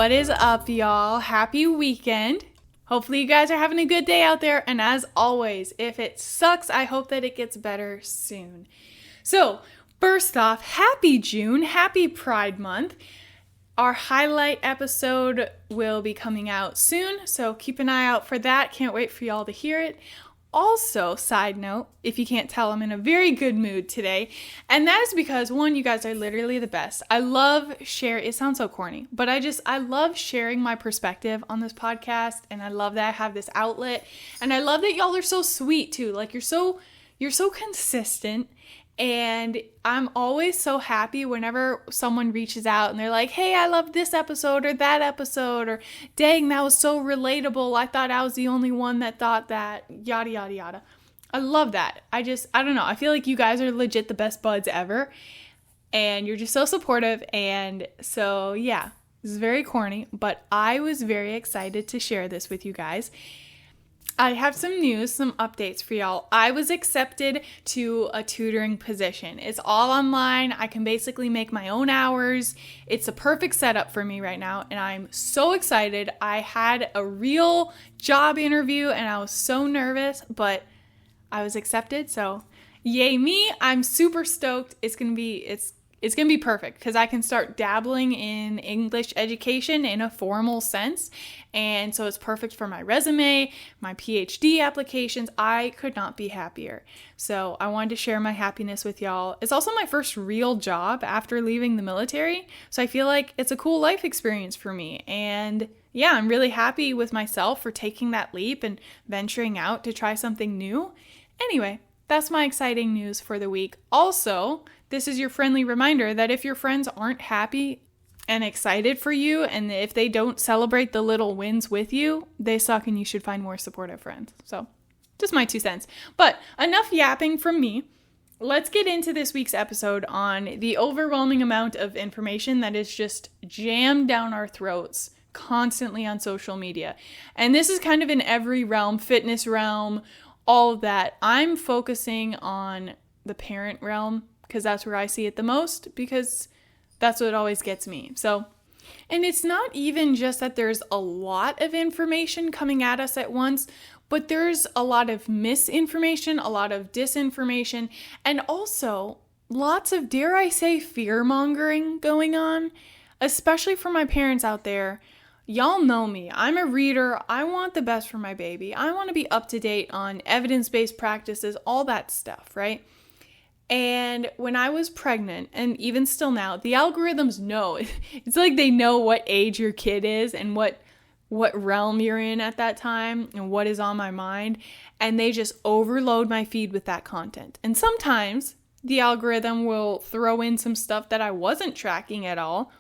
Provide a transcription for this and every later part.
What is up, y'all? Happy weekend. Hopefully you guys are having a good day out there. And as always, if it sucks, I hope that it gets better soon. So, first off, happy June. Happy Pride Month. Our highlight episode will be coming out soon, so keep an eye out for that. Can't wait for y'all to hear it. Also, side note, if you can't tell, I'm in a very good mood today. And that is because, one, you guys are literally the best. I love it sounds so corny, but I love sharing my perspective on this podcast. And I love that I have this outlet. And I love that y'all are so sweet too. Like you're so consistent. And I'm always so happy whenever someone reaches out and they're like, hey, I love this episode or that episode, or dang, that was so relatable. I thought I was the only one that thought that, yada, yada, yada. I love that. I don't know. I feel like you guys are legit the best buds ever. And you're just so supportive. And so, yeah, this is very corny, but I was very excited to share this with you guys. I have some news, some updates for y'all. I was accepted to a tutoring position. It's all online. I can basically make my own hours. It's a perfect setup for me right now, and I'm so excited. I had a real job interview, and I was so nervous, but I was accepted, so yay me. I'm super stoked. It's gonna be perfect because I can start dabbling in English education in a formal sense. And so it's perfect for my resume, my PhD applications. I could not be happier. So I wanted to share my happiness with y'all. It's also my first real job after leaving the military. So I feel like it's a cool life experience for me. And yeah, I'm really happy with myself for taking that leap and venturing out to try something new. Anyway, that's my exciting news for the week. Also, this is your friendly reminder that if your friends aren't happy and excited for you, and if they don't celebrate the little wins with you, they suck and you should find more supportive friends. So, just my 2 cents. But enough yapping from me. Let's get into this week's episode on the overwhelming amount of information that is just jammed down our throats constantly on social media. And this is kind of in every realm, fitness realm, all of that. I'm focusing on the parent realm because that's where I see it the most, because that's what always gets me. So, and it's not even just that there's a lot of information coming at us at once, but there's a lot of misinformation, a lot of disinformation, and also lots of, dare I say, fear-mongering going on, especially for my parents out there. Y'all know me. I'm a reader. I want the best for my baby. I want to be up to date on evidence-based practices, all that stuff, right? And when I was pregnant, and even still now, the algorithms know. It's like they know what age your kid is and what realm you're in at that time and what is on my mind. And they just overload my feed with that content. And sometimes the algorithm will throw in some stuff that I wasn't tracking at all.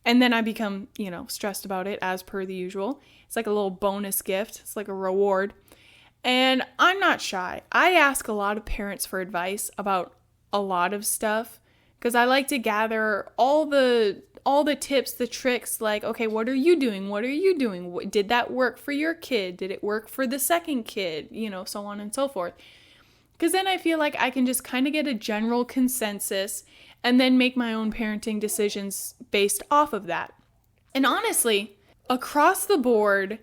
And then I become, stressed about it as per the usual. It's like a little bonus gift. It's like a reward. And I'm not shy. I ask a lot of parents for advice about a lot of stuff because I like to gather all the tips, the tricks, like, okay, what are you doing? What are you doing? Did that work for your kid? Did it work for the second kid? So on and so forth. Because then I feel like I can just kind of get a general consensus and then make my own parenting decisions based off of that. And honestly, across the board,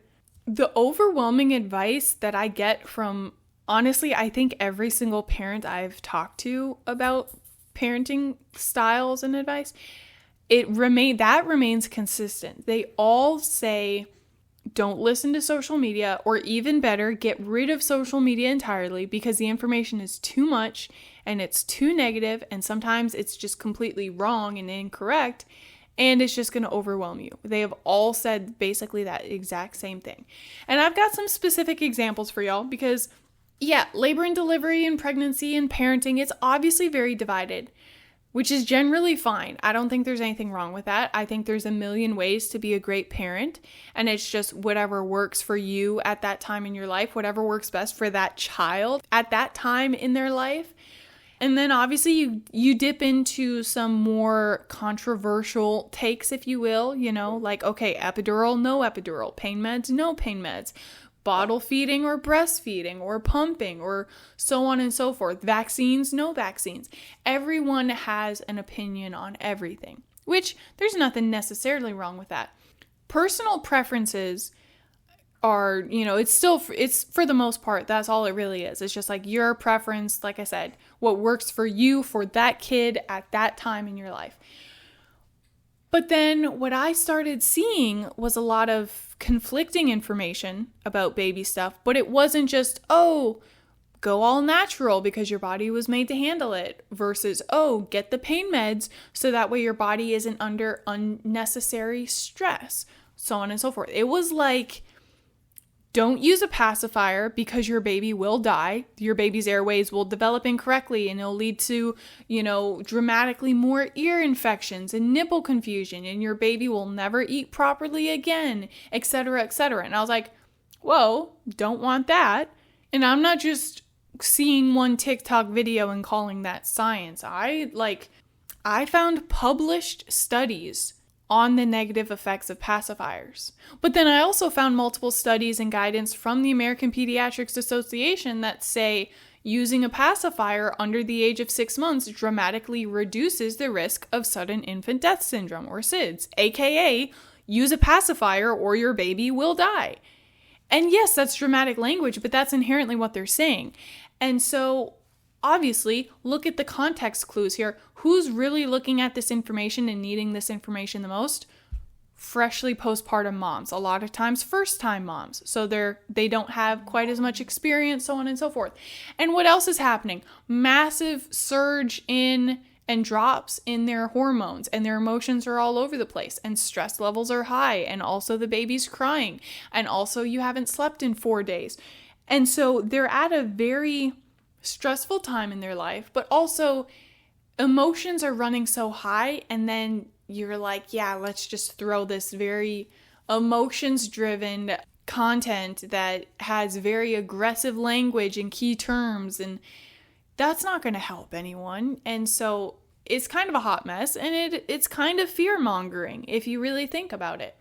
the overwhelming advice that I get from, honestly, I think every single parent I've talked to about parenting styles and advice, that remains consistent. They all say, don't listen to social media, or even better, get rid of social media entirely because the information is too much and it's too negative, and sometimes it's just completely wrong and incorrect, and it's just going to overwhelm you. They have all said basically that exact same thing. And I've got some specific examples for y'all because, yeah, labor and delivery and pregnancy and parenting, it's obviously very divided, which is generally fine. I don't think there's anything wrong with that. I think there's a million ways to be a great parent, and it's just whatever works for you at that time in your life, whatever works best for that child at that time in their life. And then obviously you dip into some more controversial takes, if you will, like, okay, epidural, no epidural, pain meds, no pain meds, bottle feeding or breastfeeding or pumping or so on and so forth, vaccines, no vaccines. Everyone has an opinion on everything, which there's nothing necessarily wrong with that. personal preferences are, it's for the most part, that's all it really is. It's just like your preference, like I said, what works for you, for that kid at that time in your life. But then what I started seeing was a lot of conflicting information about baby stuff, but it wasn't just, oh, go all natural because your body was made to handle it, versus, oh, get the pain meds so that way your body isn't under unnecessary stress, so on and so forth. It was like, don't use a pacifier because your baby will die. Your baby's airways will develop incorrectly and it'll lead to, dramatically more ear infections and nipple confusion, and your baby will never eat properly again, etc., etc. And I was like, whoa, don't want that. And I'm not just seeing one TikTok video and calling that science. I found published studies on the negative effects of pacifiers. But then I also found multiple studies and guidance from the American Pediatrics Association that say using a pacifier under the age of 6 months dramatically reduces the risk of sudden infant death syndrome, or SIDS, aka use a pacifier or your baby will die. And yes, that's dramatic language, but that's inherently what they're saying. And so obviously, look at the context clues here. Who's really looking at this information and needing this information the most? Freshly postpartum moms. A lot of times first-time moms. So they don't have quite as much experience, so on and so forth. And what else is happening? Massive surge in and drops in their hormones, and their emotions are all over the place, and stress levels are high, and also the baby's crying, and also you haven't slept in 4 days. And so they're at a very stressful time in their life, but also emotions are running so high, and then you're like, yeah, let's just throw this very emotions-driven content that has very aggressive language and key terms, and that's not going to help anyone. And so it's kind of a hot mess, and it's kind of fear-mongering if you really think about it.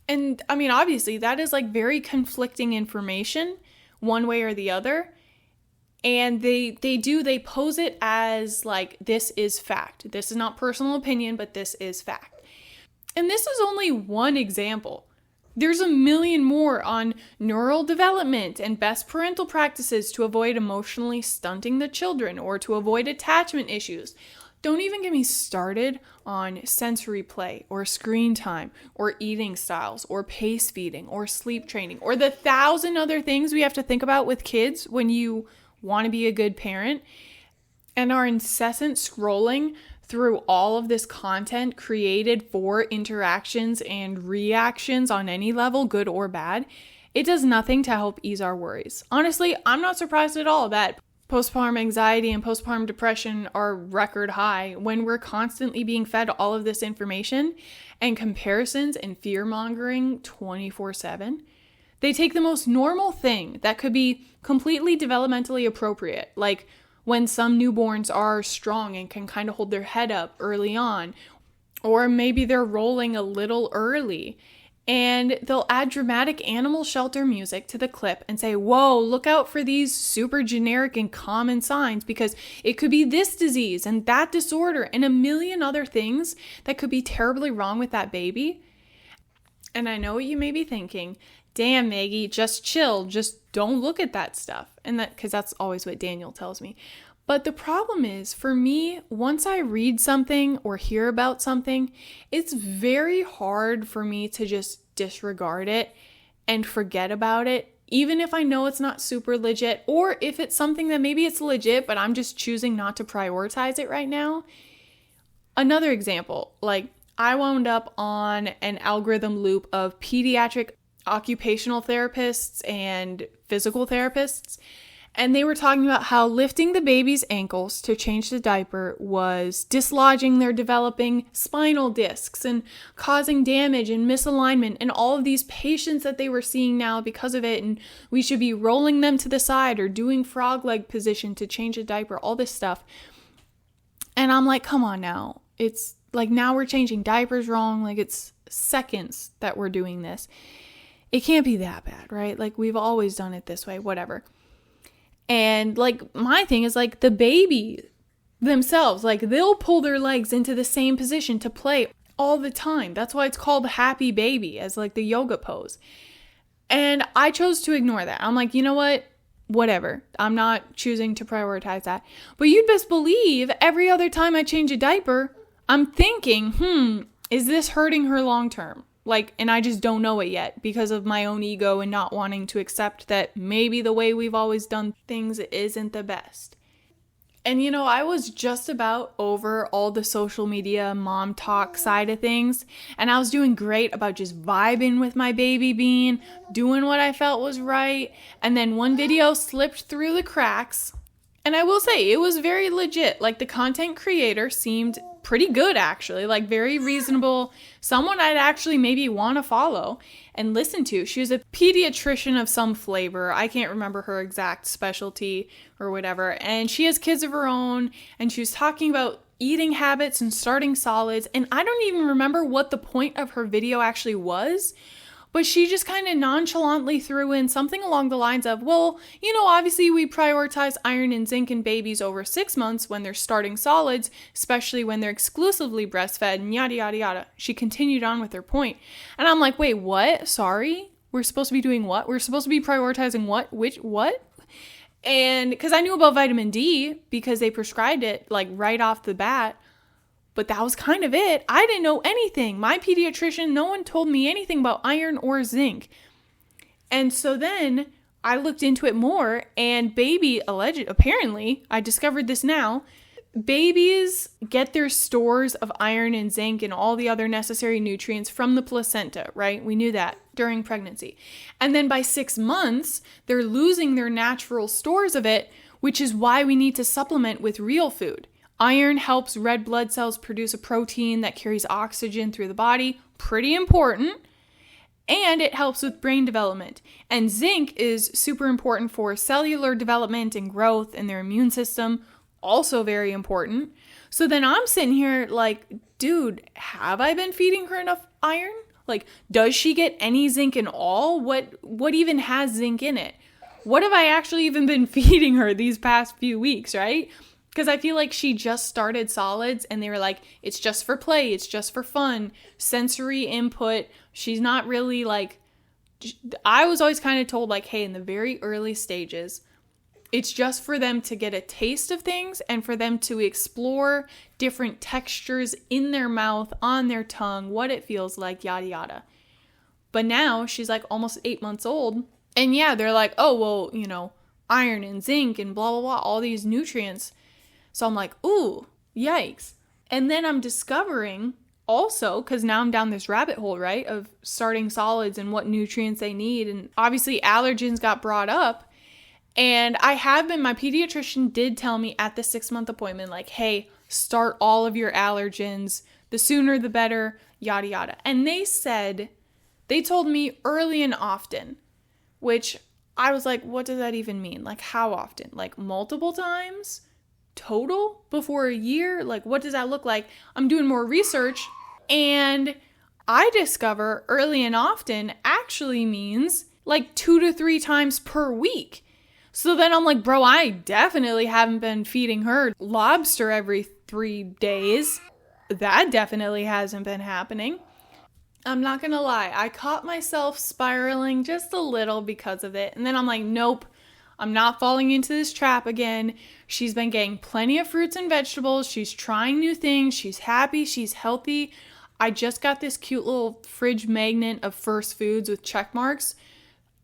And I mean, obviously, that is like very conflicting information, one way or the other. And they pose it as like, this is fact. This is not personal opinion, but this is fact. And this is only one example. There's a million more on neural development and best parental practices to avoid emotionally stunting the children or to avoid attachment issues. Don't even get me started on sensory play or screen time or eating styles or pace feeding or sleep training or the 1,000 other things we have to think about with kids when you want to be a good parent, and our incessant scrolling through all of this content created for interactions and reactions on any level, good or bad. It does nothing to help ease our worries. Honestly, I'm not surprised at all that postpartum anxiety and postpartum depression are record high when we're constantly being fed all of this information and comparisons and fear-mongering 24/7. They take the most normal thing that could be completely developmentally appropriate, like when some newborns are strong and can kind of hold their head up early on, or maybe they're rolling a little early, and they'll add dramatic animal shelter music to the clip and say, whoa, look out for these super generic and common signs because it could be this disease and that disorder and a million other things that could be terribly wrong with that baby. And I know what you may be thinking. Damn, Maggie, just chill. Just don't look at that stuff. And because that's always what Daniel tells me. But the problem is, for me, once I read something or hear about something, it's very hard for me to just disregard it and forget about it, even if I know it's not super legit, or if it's something that maybe it's legit, but I'm just choosing not to prioritize it right now. Another example, like I wound up on an algorithm loop of pediatric occupational therapists and physical therapists, and they were talking about how lifting the baby's ankles to change the diaper was dislodging their developing spinal discs and causing damage and misalignment and all of these patients that they were seeing now because of it, and we should be rolling them to the side or doing frog leg position to change a diaper, all this stuff. And I'm like, come on now. It's like, now we're changing diapers wrong. Like, it's seconds that we're doing this. It can't be that bad, right? Like, we've always done it this way, whatever. And like, my thing is like the baby themselves, like they'll pull their legs into the same position to play all the time. That's why it's called happy baby, as like the yoga pose. And I chose to ignore that. I'm like, you know what? Whatever. I'm not choosing to prioritize that. But you'd best believe every other time I change a diaper, I'm thinking, is this hurting her long term? Like, and I just don't know it yet because of my own ego and not wanting to accept that maybe the way we've always done things isn't the best. And I was just about over all the social media mom talk side of things, and I was doing great about just vibing with my baby bean, doing what I felt was right, and then one video slipped through the cracks. And I will say, it was very legit. Like, the content creator seemed pretty good, actually. Like, very reasonable. Someone I'd actually maybe want to follow and listen to. She was a pediatrician of some flavor. I can't remember her exact specialty or whatever. And she has kids of her own. And she was talking about eating habits and starting solids. And I don't even remember what the point of her video actually was. But she just kind of nonchalantly threw in something along the lines of, well, obviously we prioritize iron and zinc in babies over 6 months when they're starting solids, especially when they're exclusively breastfed, and yada, yada, yada. She continued on with her point. And I'm like, wait, what? Sorry? We're supposed to be doing what? We're supposed to be prioritizing what? What? And because I knew about vitamin D because they prescribed it like right off the bat. But that was kind of it. I didn't know anything. My pediatrician, no one told me anything about iron or zinc. And so then I looked into it more, and apparently, I discovered this now, babies get their stores of iron and zinc and all the other necessary nutrients from the placenta, right? We knew that during pregnancy. And then by 6 months, they're losing their natural stores of it, which is why we need to supplement with real food. Iron helps red blood cells produce a protein that carries oxygen through the body. Pretty important. And it helps with brain development. And zinc is super important for cellular development and growth in their immune system. Also very important. So then I'm sitting here like, dude, have I been feeding her enough iron? Like, does she get any zinc in all? What even has zinc in it? What have I actually even been feeding her these past few weeks, right? Because I feel like she just started solids and they were like, it's just for play, it's just for fun, sensory input. She's not really like, I was always kind of told like, hey, in the very early stages, it's just for them to get a taste of things and for them to explore different textures in their mouth, on their tongue, what it feels like, yada, yada. But now she's like almost 8 months old. And yeah, they're like, oh, well, iron and zinc and blah, blah, blah, all these nutrients. So I'm like, ooh, yikes. And then I'm discovering also, because now I'm down this rabbit hole, right, of starting solids and what nutrients they need. And obviously allergens got brought up. And my pediatrician did tell me at the 6-month appointment, like, hey, start all of your allergens. The sooner the better, yada, yada. And they told me early and often, which I was like, what does that even mean? Like, how often? Like, multiple times? Total before a year? Like, what does that look like? I'm doing more research, and I discover early and often actually means like 2 to 3 times per week. So then I'm like, bro, I definitely haven't been feeding her lobster every 3 days. That definitely hasn't been happening. I'm not gonna lie, I caught myself spiraling just a little because of it, and then I'm like, nope, I'm not falling into this trap again. She's been getting plenty of fruits and vegetables. She's trying new things. She's happy. She's healthy. I just got this cute little fridge magnet of First Foods with check marks.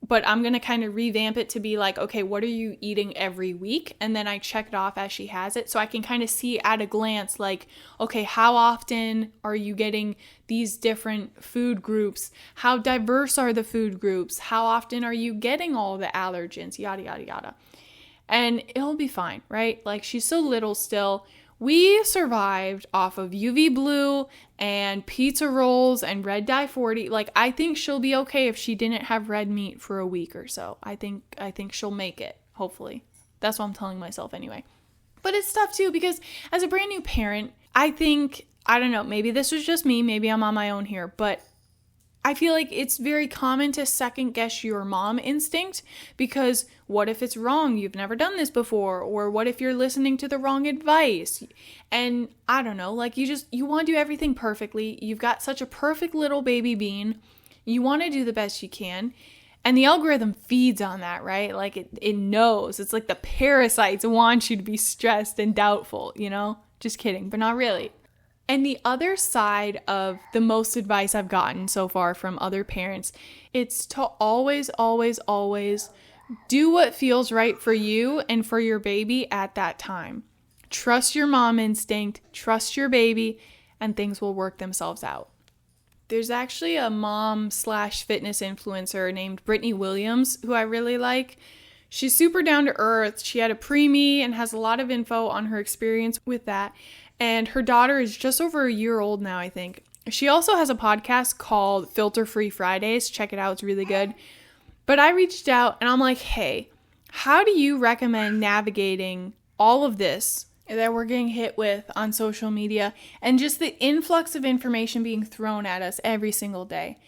But I'm going to kind of revamp it to be like, okay, what are you eating every week? And then I check it off as she has it. So I can kind of see at a glance, like, okay, how often are you getting these different food groups? How diverse are the food groups? How often are you getting all the allergens? Yada, yada, yada. And it'll be fine, right? Like, she's so little still. We survived off of UV Blue and pizza rolls and red dye 40. Like, I think she'll be okay if she didn't have red meat for a week or so. I think she'll make it, hopefully. That's what I'm telling myself anyway. But it's tough too, because as a brand new parent, I don't know, maybe this was just me, maybe I'm on my own here, but I feel like it's very common to second guess your mom instinct because what if it's wrong? You've never done this before. Or what if you're listening to the wrong advice? And I don't know, like you want to do everything perfectly. You've got such a perfect little baby bean. You want to do the best you can. And the algorithm feeds on that, right? Like it knows. It's like the parasites want you to be stressed and doubtful, Just kidding, but not really. And the other side of the most advice I've gotten so far from other parents, it's to always, always, always do what feels right for you and for your baby at that time. Trust your mom instinct, trust your baby, and things will work themselves out. There's actually a mom/fitness influencer named Brittany Williams who I really like. She's super down to earth. She had a preemie and has a lot of info on her experience with that. And her daughter is just over a year old now, I think. She also has a podcast called Filter Free Fridays. Check it out. It's really good. But I reached out and I'm like, hey, how do you recommend navigating all of this that we're getting hit with on social media and just the influx of information being thrown at us every single day?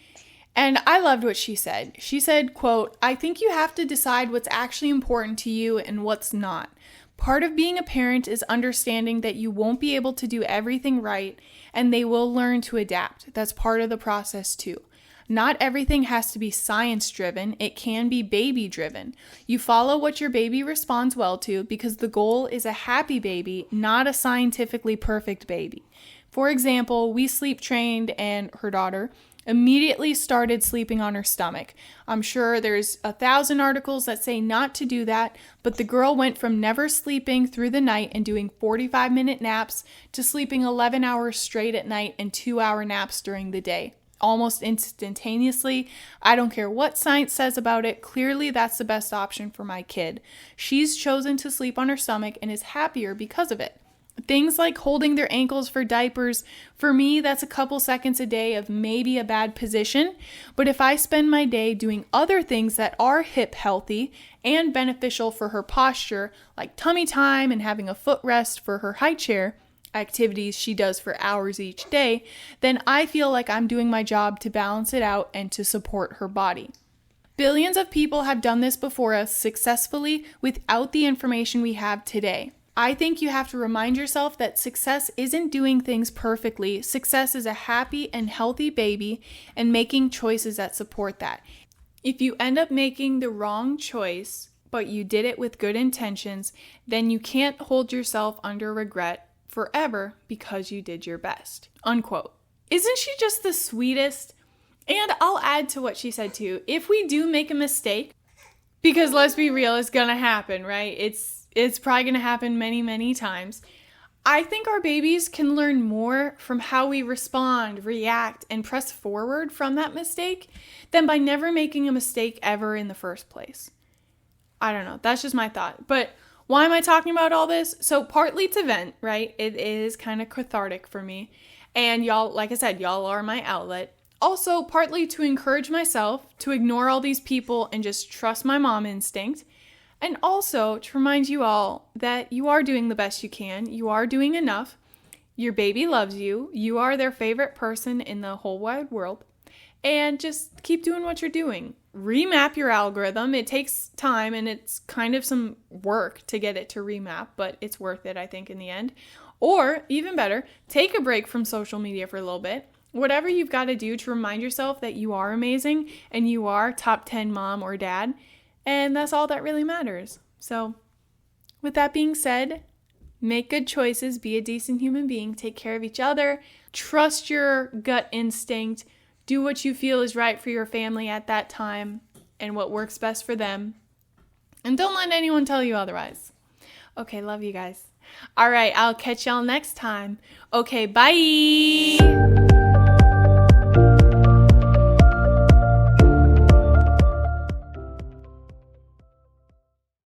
And I loved what she said. She said, quote, I think you have to decide what's actually important to you and what's not. Part of being a parent is understanding that you won't be able to do everything right and they will learn to adapt. That's part of the process too. Not everything has to be science driven. It can be baby driven. You follow what your baby responds well to because the goal is a happy baby, not a scientifically perfect baby. For example, we sleep trained and her daughter immediately started sleeping on her stomach. I'm sure there's 1,000 articles that say not to do that, but the girl went from never sleeping through the night and doing 45-minute naps to sleeping 11 hours straight at night and 2-hour naps during the day, almost instantaneously. I don't care what science says about it. Clearly, that's the best option for my kid. She's chosen to sleep on her stomach and is happier because of it. Things like holding their ankles for diapers, for me, that's a couple seconds a day of maybe a bad position. But if I spend my day doing other things that are hip healthy and beneficial for her posture, like tummy time and having a footrest for her high chair, activities she does for hours each day, then I feel like I'm doing my job to balance it out and to support her body. Billions of people have done this before us successfully without the information we have today. I think you have to remind yourself that success isn't doing things perfectly. Success is a happy and healthy baby and making choices that support that. If you end up making the wrong choice, but you did it with good intentions, then you can't hold yourself under regret forever because you did your best. Unquote. Isn't she just the sweetest? And I'll add to what she said too. If we do make a mistake, because let's be real, it's gonna happen, right? It's probably going to happen many, many times. I think our babies can learn more from how we respond, react, and press forward from that mistake than by never making a mistake ever in the first place. I don't know. That's just my thought. But why am I talking about all this? So partly to vent, right? It is kind of cathartic for me. And y'all, like I said, y'all are my outlet. Also, partly to encourage myself to ignore all these people and just trust my mom instinct. And also to remind you all that you are doing the best you can. You are doing enough. Your baby loves you. You are their favorite person in the whole wide world. And just keep doing what you're doing. Remap your algorithm. It takes time and it's kind of some work to get it to remap, but it's worth it, I think, in the end. Or even better, take a break from social media for a little bit. Whatever you've got to do to remind yourself that you are amazing and you are top 10 mom or dad. And that's all that really matters. So, with that being said, make good choices, be a decent human being, take care of each other, trust your gut instinct, do what you feel is right for your family at that time and what works best for them. And don't let anyone tell you otherwise. Okay, love you guys. All right, I'll catch y'all next time. Okay, bye.